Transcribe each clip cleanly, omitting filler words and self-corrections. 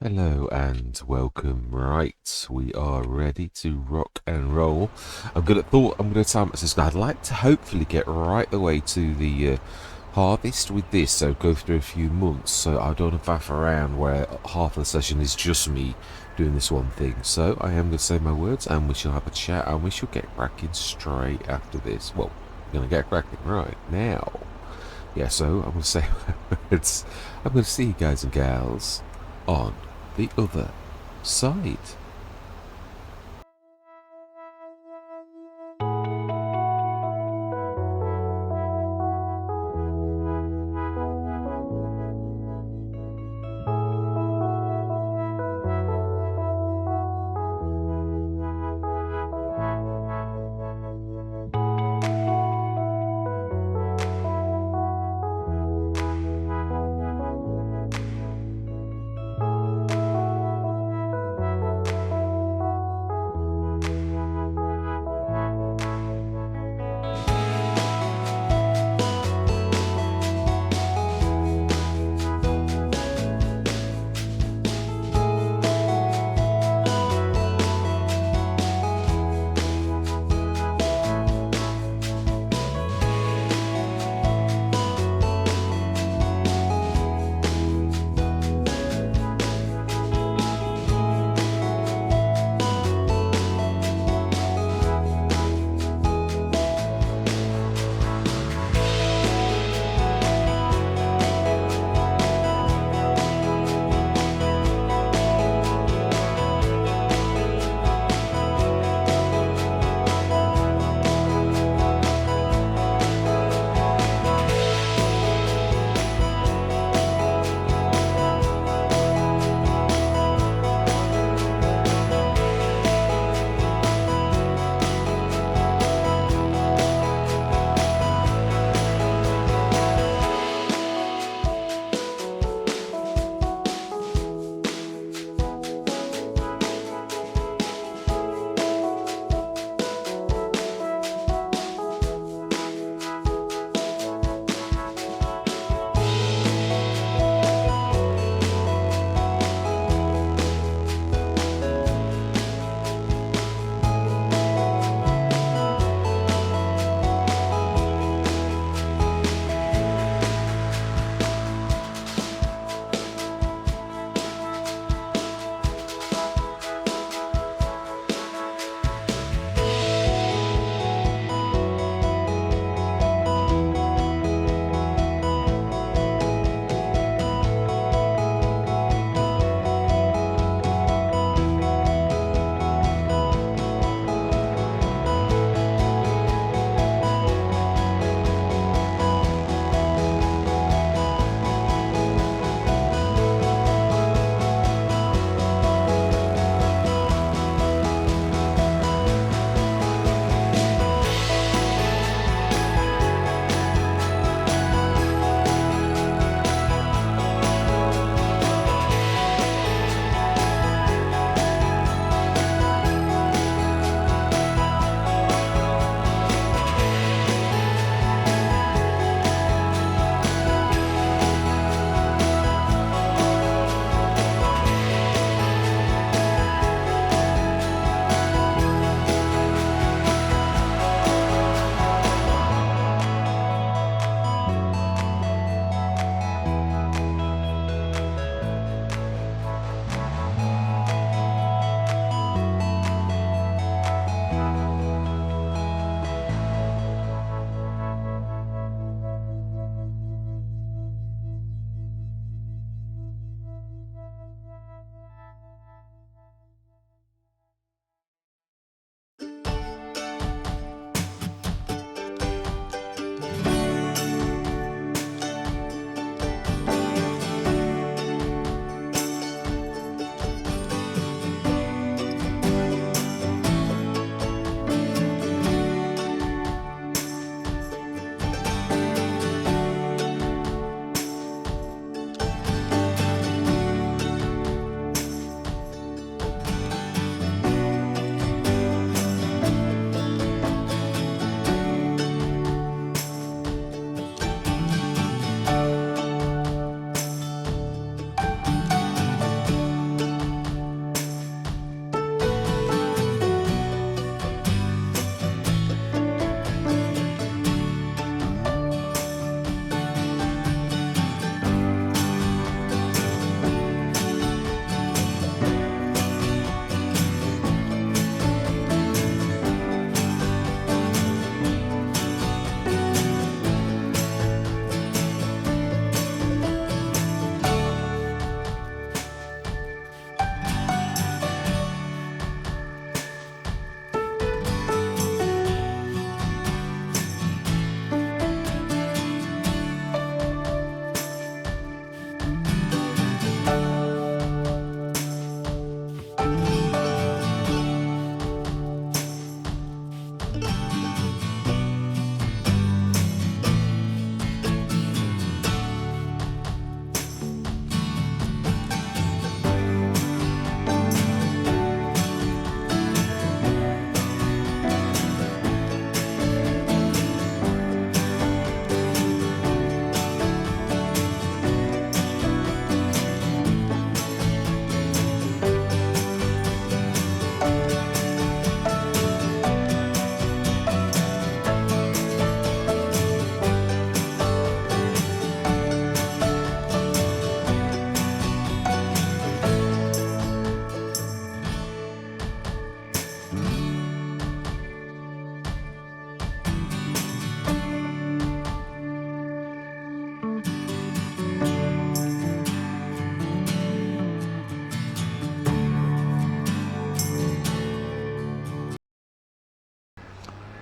Hello and welcome. Right, we are ready to rock and roll. I'm gonna time this. I'd like to hopefully get right away to the harvest with this, so go through a few months. So I don't faff around where half of the session is just me doing this one thing. So I am gonna say my words, and we shall have a chat, and we shall get cracking straight after this. Well, we're gonna get cracking right now. Yeah, so I'm gonna say my words. I'm gonna see you guys and gals on the other side.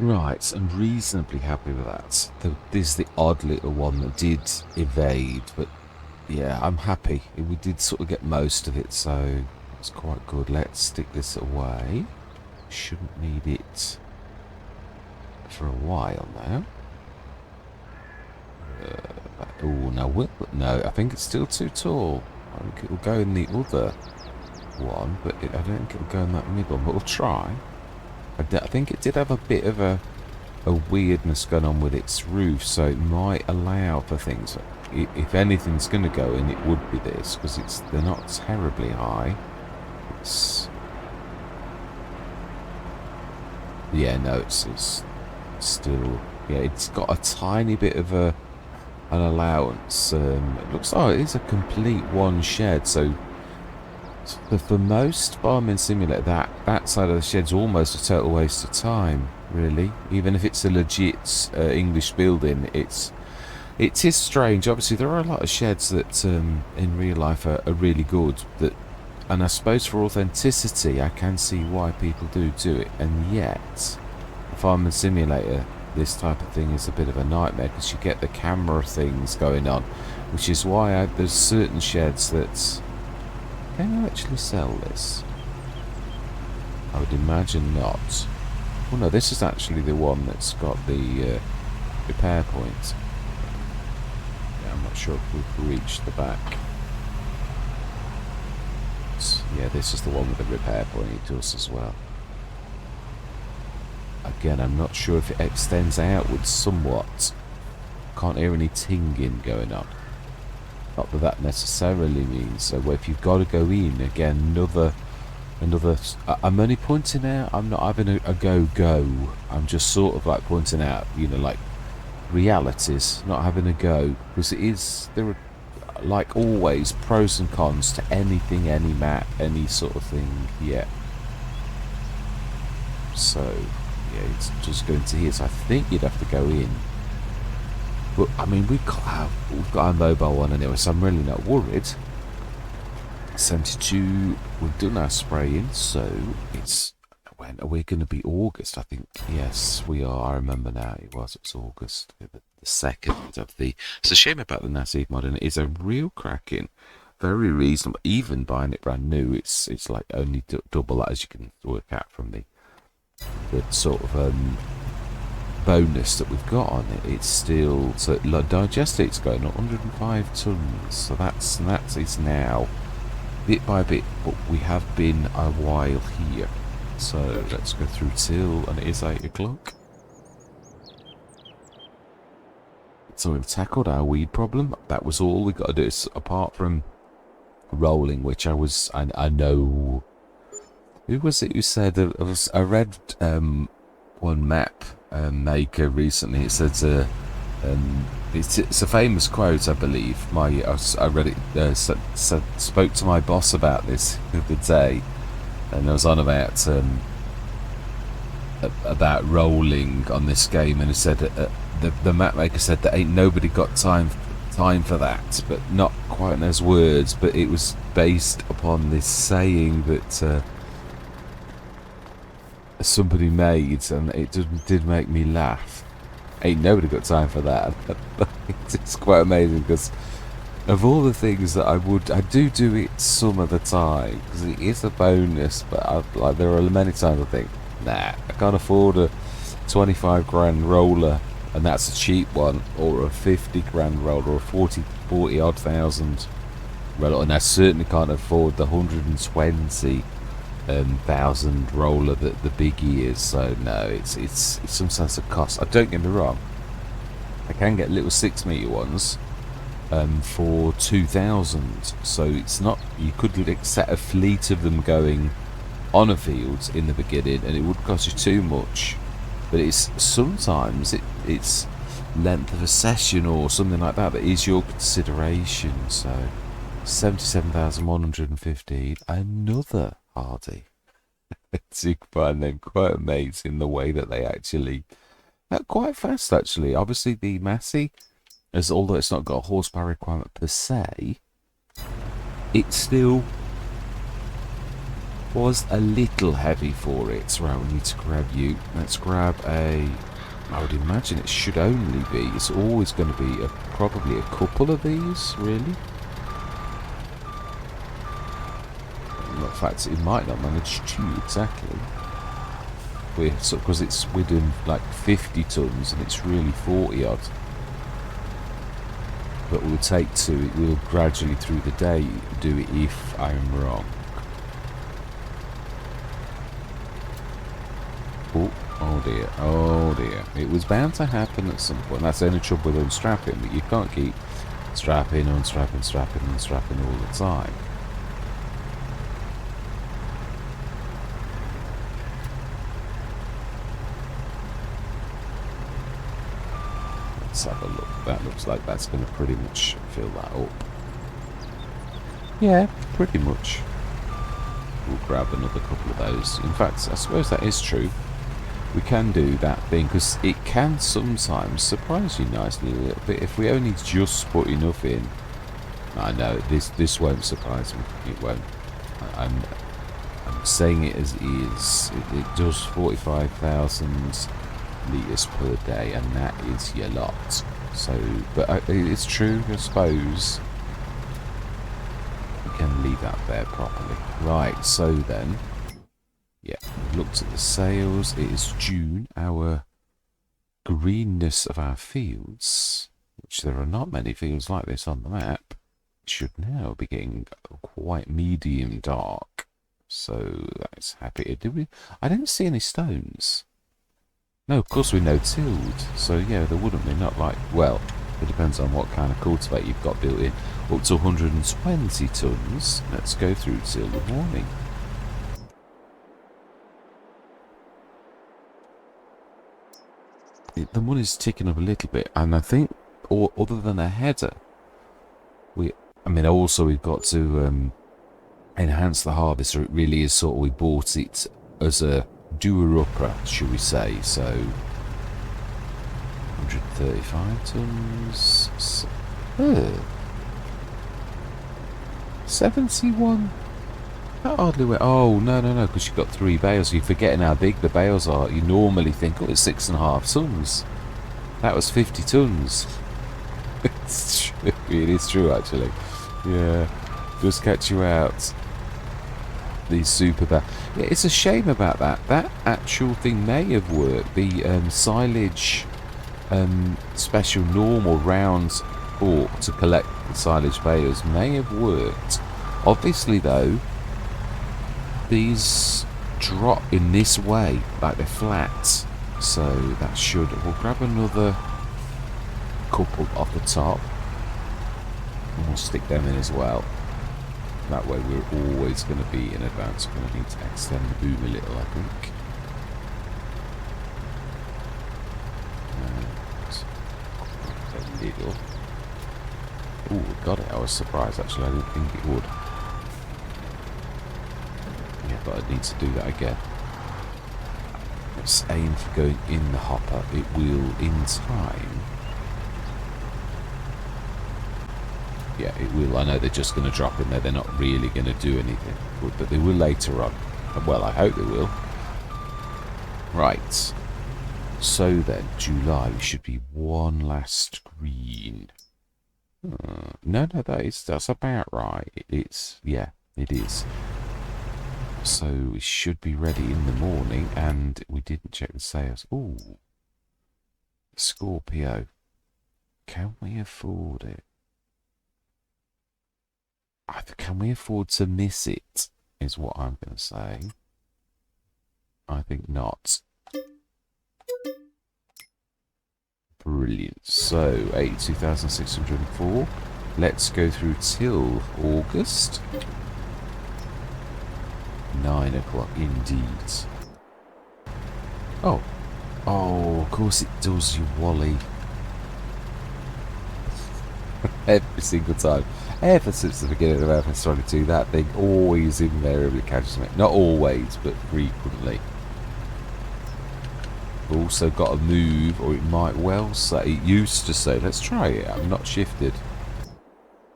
Right, I'm reasonably happy with that. There's the odd little one that did evade, but yeah, I'm happy. We did sort of get most of it, so it's quite good. Let's stick this away. Shouldn't need it for a while now. Oh, no, I think it's still too tall. I think it'll go in the other one, but I don't think it'll go in that middle, but we'll try. I think it did have a bit of a weirdness going on with its roof, so it might allow for things. If anything's going to go in, it would be this, because they're not terribly high. Yeah, no, it's still, yeah, it's got a tiny bit of an allowance. It looks like it is a complete one shed, so for most farming simulator, that side of the shed's almost a total waste of time, really. Even if it's a legit English building, it is strange. Obviously, there are a lot of sheds that in real life are really good. And I suppose for authenticity, I can see why people do it. And yet, a farming simulator, this type of thing is a bit of a nightmare because you get the camera things going on, which is why there's certain sheds that. Can you actually sell this? I would imagine not. Oh no, this is actually the one that's got the repair point. Yeah, I'm not sure if we've reached the back. Yeah, this is the one with the repair point. It does as well. Again, I'm not sure if it extends outwards somewhat. Can't hear any tinging going on. Not that that necessarily means so. If you've got to go in again, another. I'm only pointing out. I'm not having a go. I'm just sort of like pointing out, like realities. Not having a go, because there are, like always, pros and cons to anything, any map, any sort of thing. Yeah. So yeah, it's just going to here. So I think you'd have to go in. But, I mean, we've got a mobile one anyway, so I'm really not worried. 72, we've done our spraying, so it's... When are we going to be August, I think? Yes, we are. I remember now. It was August. The second of the... It's a shame about the Nassif mod, and it is a real cracking, very reasonable. Even buying it brand new, it's like only double that, as you can work out from the sort of... bonus that we've got on it. It's still, so digestate's going on 105 tons, so that's it's now bit by bit, but we have been a while here. So let's go through till, and it is 8 o'clock. So we've tackled our weed problem. That was all we got to do, apart from rolling, which I know, who was it who said, I read one map maker recently. It said it's a famous quote, I believe. I read it. Spoke to my boss about this the other day, and I was on about rolling on this game, and he said the map maker said that ain't nobody got time for that, but not quite in those words. But it was based upon this saying that somebody made, and it did make me laugh. Ain't nobody got time for that. It's quite amazing, because of all the things that I do it some of the time, because it is a bonus, but there are many times I think, nah, I can't afford a 25 grand roller, and that's a cheap one, or a 50 grand roller, or a 40 odd thousand roller, and I certainly can't afford the 120 thousand roller that the biggie is. So no, it's some sense of cost. Don't get me wrong, I can get little 6 meter ones for 2,000, so it's not, you could set a fleet of them going on a field in the beginning and it would cost you too much, but it's sometimes it's length of a session or something like that is your consideration. So 77,115, another Hardy. You can find them quite amazing, the way that they actually quite fast actually. Obviously the Massey, although it's not got a horsepower requirement per se, it's still was a little heavy for it. Right, we need to grab you. Let's grab a... I would imagine it should only be... It's always going to be probably a couple of these, really. In fact, it might not manage to, exactly. Because we're doing like 50 tons and it's really 40 odd. But we'll take two. It will gradually through the day do it if I'm wrong. Oh dear, oh dear. It was bound to happen at some point. That's the only trouble with unstrapping, but you can't keep strapping, unstrapping, strapping, unstrapping all the time. Let's have a look. That looks like that's going to pretty much fill that up. Yeah, pretty much. We'll grab another couple of those. In fact, I suppose that is true. We can do that thing, because it can sometimes surprise you nicely a little bit. If we only just put enough in... I know, this won't surprise me. It won't. I'm saying it as is. It does 45,000 litres per day, and that is your lot. So, but it's true, I suppose. We can leave that there properly. Right, so then... Yeah, we've looked at the sales. It is June. Our greenness of our fields, which there are not many fields like this on the map, should now be getting quite medium dark. So that's happy. I don't see any stones. No, of course we know tilled. So yeah, there wouldn't be, not like, well, it depends on what kind of cultivate you've got built in. Up to 120 tons. Let's go through till the morning. The money's ticking up a little bit, and I think, other than a header, we've got to enhance the harvest, so it really is sort of, we bought it as a doer-upper, should we say, so 135 tons, 71. That hardly went. Oh, no, because you've got 3 bales. You're forgetting how big the bales are. You normally think, oh, it's 6.5 tons. That was 50 tons. It's true. It is true, actually. Yeah. Just catch you out. These super bales. Yeah, it's a shame about that. That actual thing may have worked. The silage special normal round fork to collect the silage bales may have worked. Obviously, though, these drop in this way, like they're flat, so that should... We'll grab another couple off the top and we'll stick them in as well. That way we're always going to be in advance. We're going to need to extend the boom a little, I think. And a little. Oh, we got it. I was surprised, actually. I didn't think it would. Yeah, but I need to do that again. Let's aim for going in the hopper. It will in time. Yeah, it will. I know they're just going to drop in there. They're not really going to do anything. But they will later on. Well, I hope they will. Right. So then, July should be one last green. No, that's about right. Yeah, it is. So we should be ready in the morning, and we didn't check the sales. Ooh, Scorpio. Can we afford it? Can we afford to miss it, is what I'm going to say. I think not. Brilliant. So, 82,604. Let's go through till August. 9 o'clock indeed. Oh, of course it does, you Wally. Every single time. Ever since the beginning of FS22, that thing always invariably catches me. Not always, but frequently. We've also got to move, or it might well say, it used to say, let's try it, I'm not shifted.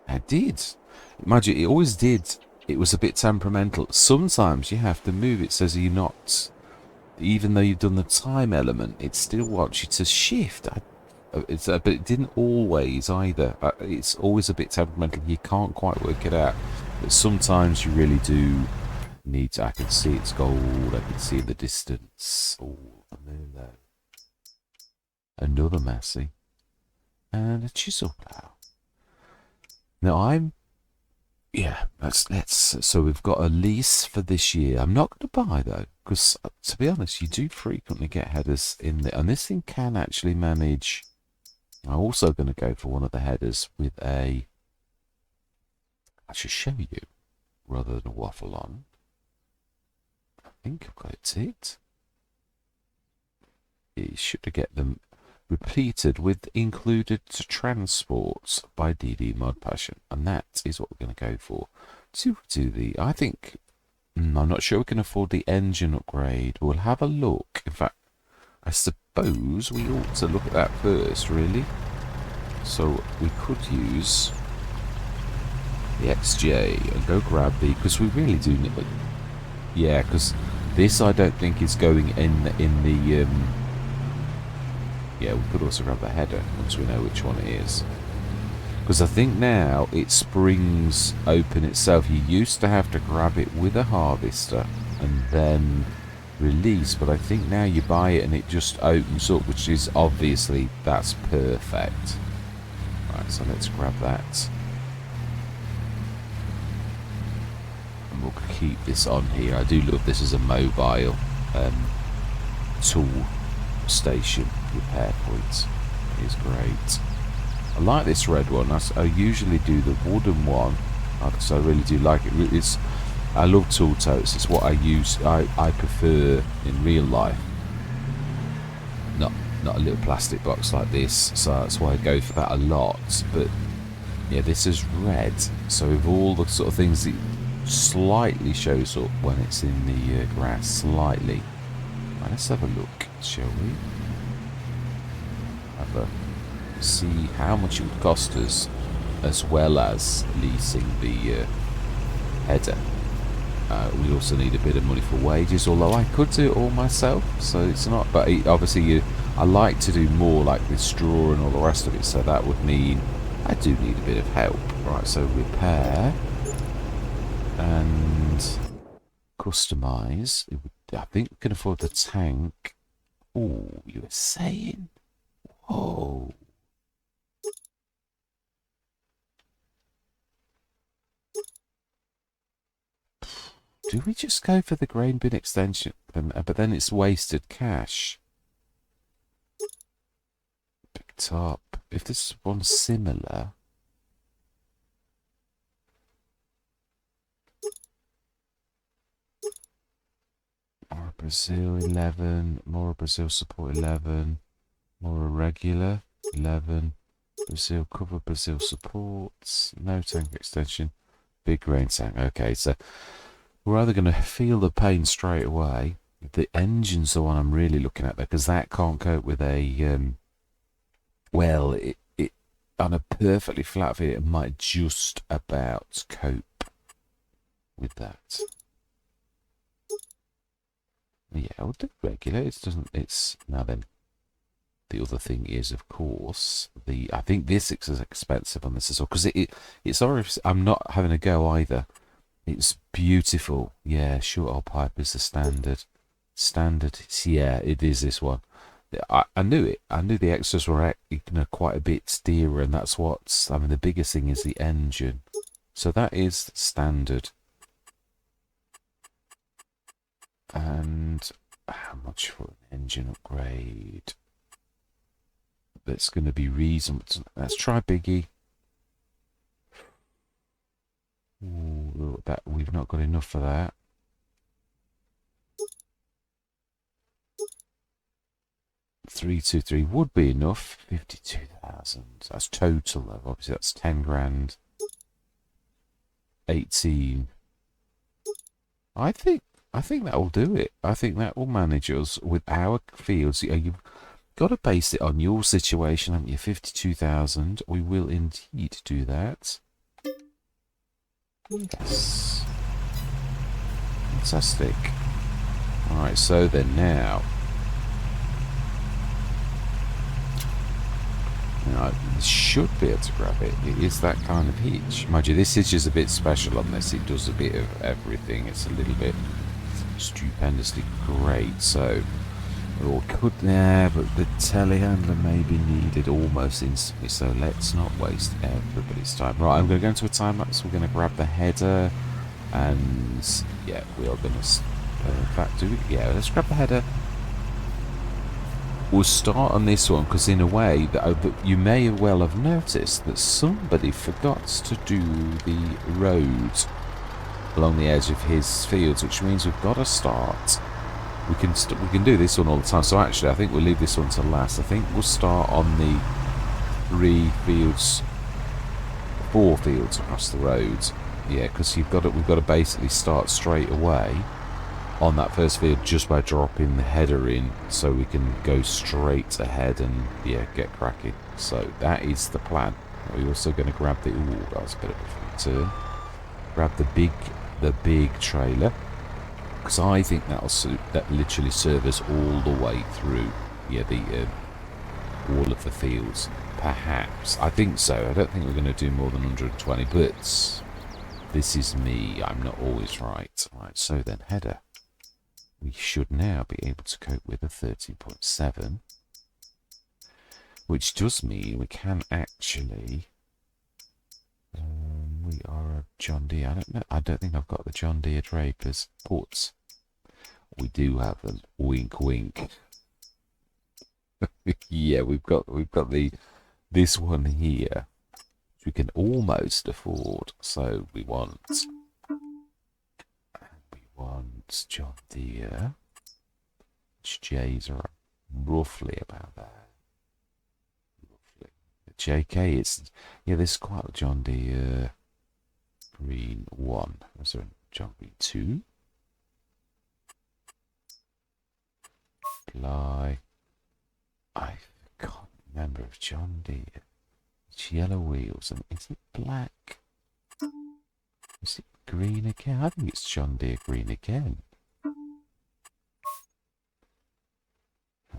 I did. Imagine, it always did it was a bit temperamental. Sometimes you have to move it so you're not, even though you've done the time element, it still wants you to shift. But it didn't always either. It's always a bit temperamental. You can't quite work it out. But sometimes you really do need to. I can see it's gold. I can see the distance. Oh, and then another Massey. And a chisel plough. Now yeah, so we've got a lease for this year. I'm not going to buy though, because to be honest, you do frequently get headers in there, and this thing can actually manage. I'm also going to go for one of the headers with I should show you rather than waffle on. I think I've got it ticked. You should get them repeated with included transports by DD Mod Passion, and that is what we're going to go for. I think, I'm not sure we can afford the engine upgrade. We'll have a look. In fact, I suppose we ought to look at that first, really. So we could use the XJ and go grab because we really do need. Yeah, because this I don't think is going in the. Yeah, we could also grab the header once we know which one it is. Because I think now it springs open itself. You used to have to grab it with a harvester and then release, but I think now you buy it and it just opens up, which is obviously, that's perfect. Right, so let's grab that. And we'll keep this on here. I do love this as a mobile tool station repair point. It is great. I like this red one. I usually do the wooden one because I really do like it. I love tool totes. It's what I use. I prefer in real life. Not a little plastic box like this. So that's why I go for that a lot. But yeah, this is red. So with all the sort of things, it slightly shows up when it's in the grass. Slightly. Right, let's have a look, shall we? See how much it would cost us, as well as leasing the header. We also need a bit of money for wages, although I could do it all myself, so it's not. But obviously, I like to do more, like the straw and all the rest of it. So that would mean I do need a bit of help, right? So repair and customize. I think we can afford the tank. Oh, you were saying? Whoa. Do we just go for the grain bin extension? But then it's wasted cash. Picked up. If this one's similar. More Brazil 11. More Brazil support 11. More regular 11. Brazil cover Brazil supports. No tank extension. Big grain tank. Okay, so we're either going to feel the pain straight away. The engine's the one I'm really looking at there, because that can't cope with a well, it on a perfectly flat fit, it might just about cope with that. Yeah, I'll do regular. It's now then. The other thing is, of course, I think this is expensive on this as well, because it's sorry, I'm not having a go either. It's beautiful. Yeah, short hole pipe is the standard. Yeah, it is this one. I knew it. I knew the extras were quite a bit dearer, and that's what's. I mean, the biggest thing is the engine. So that is standard. And how much for an engine upgrade? That's going to be reasonable. Let's try Biggie. Ooh, that we've not got enough for that. $323 would be enough. 52,000. That's total though. Obviously, that's 10 grand. 18. I think that will do it. I think that will manage us with our fields. You've got to base it on your situation, haven't you? 52,000. We will indeed do that. Yes. Fantastic. Alright, so then now I should be able to grab it. It is that kind of hitch. Mind you, this hitch is a bit special on this. It does a bit of everything. It's a little bit stupendously great. So, or could, yeah, but the telehandler may be needed almost instantly. So let's not waste everybody's time. Right, I'm going to go into a time lapse. We're going to grab the header, and yeah, we are going to. In fact, yeah, let's grab the header. We'll start on this one because in a way that you may well have noticed that somebody forgot to do the road along the edge of his fields, which means we've got to start. We can do this one all the time. So actually, I think we'll leave this one to last. I think we'll start on the 4 fields across the road. Yeah, because we've got to basically start straight away on that first field just by dropping the header in, so we can go straight ahead and yeah, get cracking. So that is the plan. We're also going to grab the that was a bit of a turn. Grab the big trailer, because I think that literally serve us all the way through. Yeah, all of the fields. Perhaps, I think so. I don't think we're going to do more than 120, but this is me. I'm not always right. Right. So then, header. We should now be able to cope with a 13.7, which does mean we can actually. We are a John Deere. I don't know. I don't think I've got the John Deere Draper's ports. We do have the wink, wink. Yeah, we've got this one here, which we can almost afford. So we want. John Deere, which J's are roughly about that. Roughly. The JK, this is quite a John Deere Green 1. Was there a John Green 2? Apply. I can't remember if John Deere. It's yellow wheels, and is it black? Is it green again? I think it's John Deere Green again.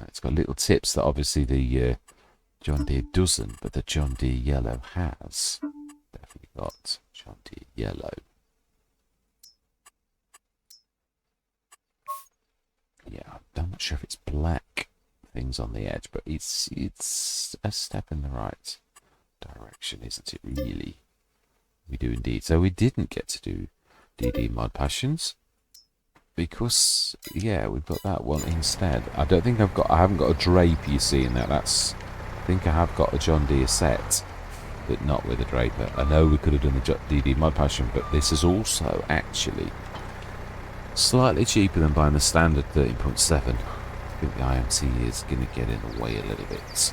It's got little tips that obviously the John Deere doesn't, but the John Deere Yellow has. Definitely got John Deere Yellow. Yeah, I'm not sure if it's black things on the edge, but it's a step in the right direction, isn't it, really? We do indeed. So we didn't get to do DD Mod Passions because, yeah, we've got that one instead. I haven't got a draper, you see, in that. I think I have got a John Deere set, but not with a draper. I know we could have done the DD Mod Passion, but this is also actually slightly cheaper than buying the standard 13.7. I think the IMT is going to get in the way a little bit.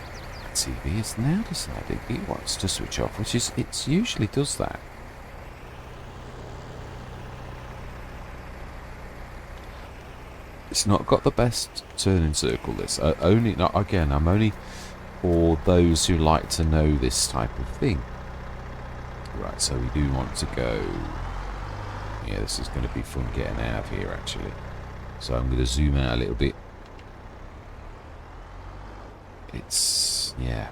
TV has now decided it wants to switch off, which is, it usually does that. It's not got the best turning circle, this. I'm only for those who like to know this type of thing. Right, so we do want to go. Yeah, this is going to be fun getting out of here, actually. So I'm going to zoom out a little bit. Yeah.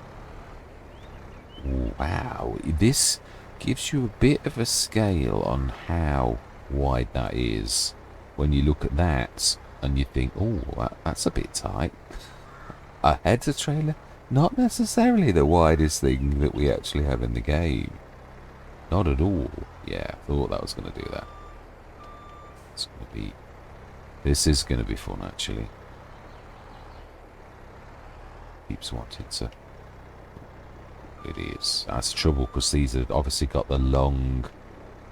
Wow, this gives you a bit of a scale on how wide that is when you look at that and you think, oh, that's a bit tight. A header trailer, not necessarily the widest thing that we actually have in the game. Not at all. Yeah, I thought that was going to do that. This is going to be fun, actually. Keeps wanting to. It is. That's trouble because these have obviously got the long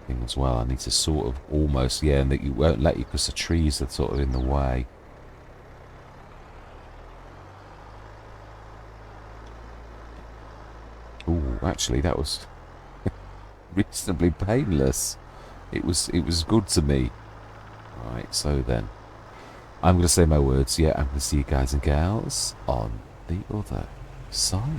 thing as well. I need to sort of almost, yeah, and that you won't let you because the trees are sort of in the way. Ooh, actually, that was reasonably painless. It was good to me. Right, so then I'm going to say my words. Yeah, I'm going to see you guys and gals on the other side.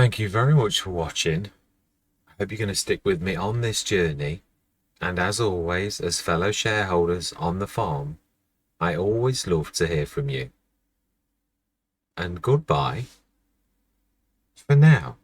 Thank you very much for watching. I hope you're going to stick with me on this journey. And as always, as fellow shareholders on the farm, I always love to hear from you. And goodbye for now.